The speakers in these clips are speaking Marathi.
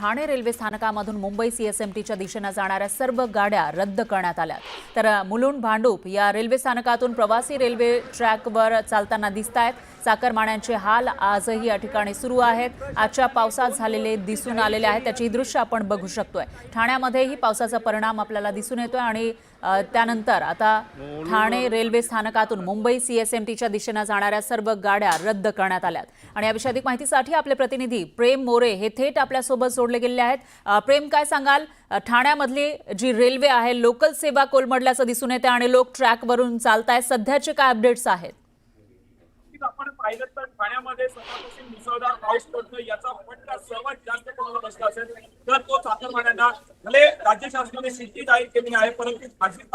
ठाणे रेल्वे स्थानकामधून मुंबई सीएसएमटीच्या दिशेने जाणाऱ्या सर्व गाड्या रद्द करण्यात आल्या। तर मुलुंड भांडूप या रेल्वे स्थानकातून प्रवासी रेल्वे ट्रॅकवर चालताना दिसतायत। चाकरमान्यांचे हाल आजही या ठिकाणी सुरू आहेत। आजच्या पावसात झालेले दिसून आलेले आहेत, त्याची दृश्य आपण बघू शकतोय। ठाण्यामध्येही पावसाचा परिणाम आपल्याला दिसून येतोय आणि त्यानंतर आता ठाणे रेल्वे स्थानकातून मुंबई सीएसएमटीच्या दिशेने जाणाऱ्या सर्व गाड्या रद्द करण्यात आल्यात। आणि याविषयी अधिक माहितीसाठी आपले प्रतिनिधी प्रेम मोरे हे थेट आपल्या सोबत जोडले गेले आहेत। प्रेम, काय सांगाल, ठाण्यामधली जी रेल्वे आहे लोकल सेवा कोलमडल्याचं दिसून येते आणि लोक ट्रॅकवरून चालतायत, सध्याचे काय अपडेट्स आहेत? आपण पाहिलं तर ठाण्यामध्ये सकाळपासून मुसळधार पाऊस पडतो, याचा फटका सर्वात जास्त कोणाला बसला असेल तर तो चाकरमान्यांना। भले राज्य शासनाने शिस्ती जाहीर केली आहे, परंतु खासगी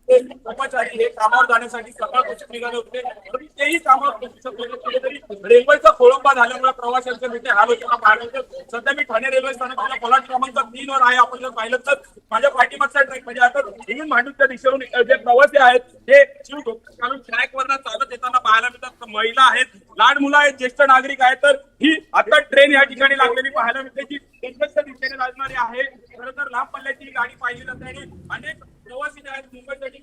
कर्मचारी हे कामावर जाण्यासाठी सकाळपासून निघाले होते, तरी तेही कामावर पोहोचू शकले कुठेतरी रेल्वेचा खोळंबा झाल्यामुळे प्रवाशांचे मोठे हाल होताना पाहायला मिळतात। सध्या मी ठाणे रेल्वे स्थानकाच्या फलाट क्रमांक 3 वर आहे। आपण जर पाहिलं तर माझ्या पाठीमागच्या ट्रॅक म्हणजे आता मुलुंड भांडूपच्या दिशेवरून जे प्रवासी आहेत ते ट्रॅकवरनं चालत येताना पाहायला मिळतात। महिला आहेत, लहान मुलं आहेत, ज्येष्ठ नागरिक आहेत। तर ही आता ट्रेन या ठिकाणी लागलेली पाहायला मिळते, जी मुंबईच्या दिशेने लागणारी आहे। खरं तर लांब पल्ल्याची ही गाडी पाहिली जाते आणि अनेक प्रवासी जे आहेत मुंबईसाठी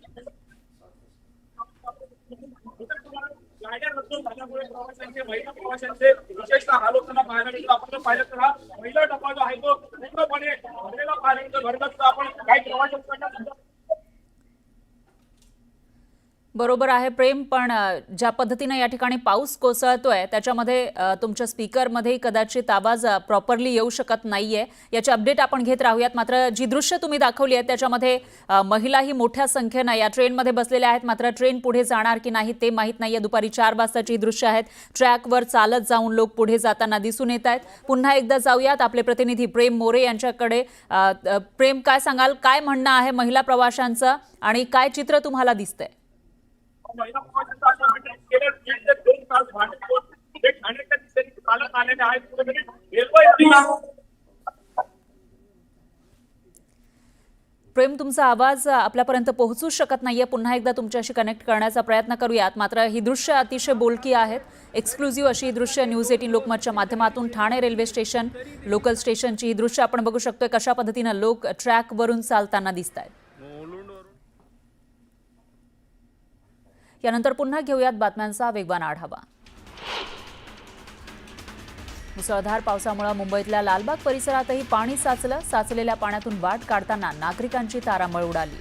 गाड्या रद्द झाल्यामुळे प्रवाशांचे, महिला प्रवाशांचे विशेषतः हाल होताना पाहायला मिळतं। आपण पाहिलं तर हा पहिला टप्पा जो आहे तो पूर्णपणे भरलेला पाहायला मिळतो। भरत आपण काही प्रवाशांकडून बरोबर आहे प्रेम, पण ज्या पद्धतीने या ठिकाणी पाऊस कोसळतोय त्याच्यामध्ये तुमच्या स्पीकरमध्ये कदाचित आवाज प्रॉपरली येऊ शकत नाहीये, याची अपडेट आपण घेत राहूयात। मात्र जी दृश्य तुम्ही दाखवली आहेत त्याच्यामध्ये महिलाही मोठ्या संख्येनं या ट्रेनमध्ये बसलेल्या आहेत, मात्र ट्रेन पुढे जाणार की नाही ते माहीत नाहीये। दुपारी 4 वाजताची ही दृश्य आहेत, ट्रॅकवर चालत जाऊन लोक पुढे जाताना दिसून येत आहेत। पुन्हा एकदा जाऊयात आपले प्रतिनिधी प्रेम मोरे यांच्याकडे। प्रेम, काय सांगाल, काय म्हणणं आहे महिला प्रवाशांचं आणि काय चित्र तुम्हाला दिसतंय? महिला प्रवाशांचा गेल्या 2 तास भांडूप ते ठाण्याच्या दिशेने चालत आलेले आहेत। रेल्वे प्रेम, तुमचा आवाज आपल्यापर्यंत पोहोचू शकत नाहीये, पुन्हा एकदा तुमच्याशी कनेक्ट करण्याचा प्रयत्न करूयात। मात्र ही दृश्य अतिशय बोलकी आहेत, एक्सक्लुझिव्ह अशी दृश्य न्यूज 18 लोकमतच्या माध्यमातून ठाणे रेल्वे स्टेशन लोकल स्टेशनची ही दृश्य आपण बघू शकतोय, कशा पद्धतीनं लोक ट्रॅकवरून चालताना दिसत आहेत। यानंतर पुन्हा घेऊयात बातम्यांचा वेगवान आढावा। मुसळधार पावसामुळे मुंबईतल्या लालबाग परिसरातही पाणी साचलं। साचलेल्या पाण्यातून वाट काढताना नागरिकांची तारांबळ उडाली।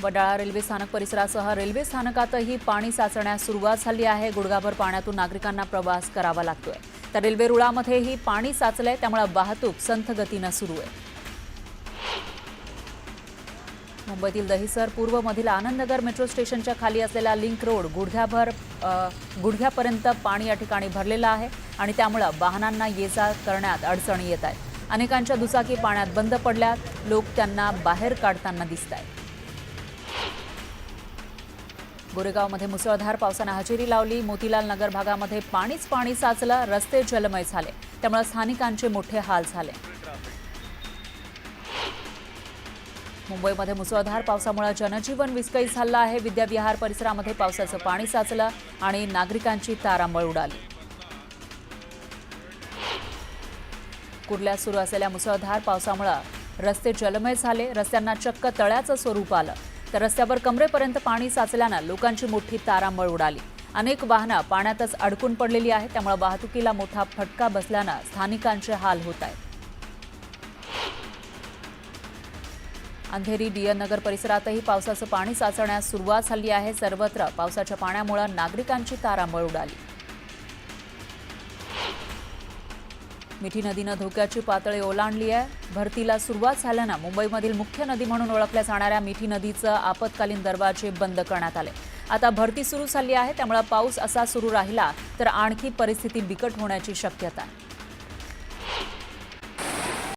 वडाळा रेल्वे स्थानक परिसरासह रेल्वे स्थानकातही पाणी साचण्यास सुरुवात झाली आहे। गुडघाभर पाण्यातून नागरिकांना प्रवास करावा लागतोय। तर रेल्वे रुळामध्येही पाणी साचलंय, त्यामुळे वाहतूक संथ गतीनं सुरू आहे। मुंबईतील दहिसर पूर्वमधील आनंदनगर मेट्रो स्टेशनच्या खाली असलेला लिंक रोड गुडघ्यापर्यंत पाणी या ठिकाणी भरलेलं आहे आणि त्यामुळे वाहनांना ये जा करण्यात अडचणी येत आहेत। अनेकांच्या दुचाकी पाण्यात बंद पडल्यात, लोक त्यांना बाहेर काढताना दिसत आहेत। गोरेगावमध्ये मुसळधार पावसाने हजेरी लावली। मोतीलाल नगर भागामध्ये पाणीच पाणी साचलं, रस्ते जलमय झाले, त्यामुळे स्थानिकांचे मोठे हाल झाले। मुंबईमध्ये मुसळधार पावसामुळे जनजीवन विस्कळीत झालं आहे। विद्याविहार परिसरामध्ये पावसाचं पाणी साचलं आणि नागरिकांची तारांबळ उडाली। कुर्ल्यात सुरू असलेल्या मुसळधार पावसामुळे रस्ते जलमय झाले, रस्त्यांना चक्क तळ्याचं स्वरूप आलं। तर रस्त्यावर कमरेपर्यंत पाणी साचल्यानं लोकांची मोठी तारांबळ उडाली। अनेक वाहनं पाण्यातच अडकून पडलेली आहेत, त्यामुळे वाहतुकीला मोठा फटका बसल्यानं स्थानिकांचे हाल होत आहेत। अंधेरी डीएन नगर परिसरातही पावसाचं पाणी साचण्यास सुरुवात झाली आहे। सर्वत्र पावसाच्या पाण्यामुळे नागरिकांची तारांबळ उडाली। मिठी नदीनं धोक्याची पातळी ओलांडली आहे। भरतीला सुरुवात झाल्यानं मुंबईमधील मुख्य नदी म्हणून ओळखल्या जाणाऱ्या मिठी नदीचं आपत्कालीन दरवाजे बंद करण्यात आले। आता भरती सुरू झाली आहे, त्यामुळे पाऊस असा सुरू राहिला तर आणखी परिस्थिती बिकट होण्याची शक्यता आहे।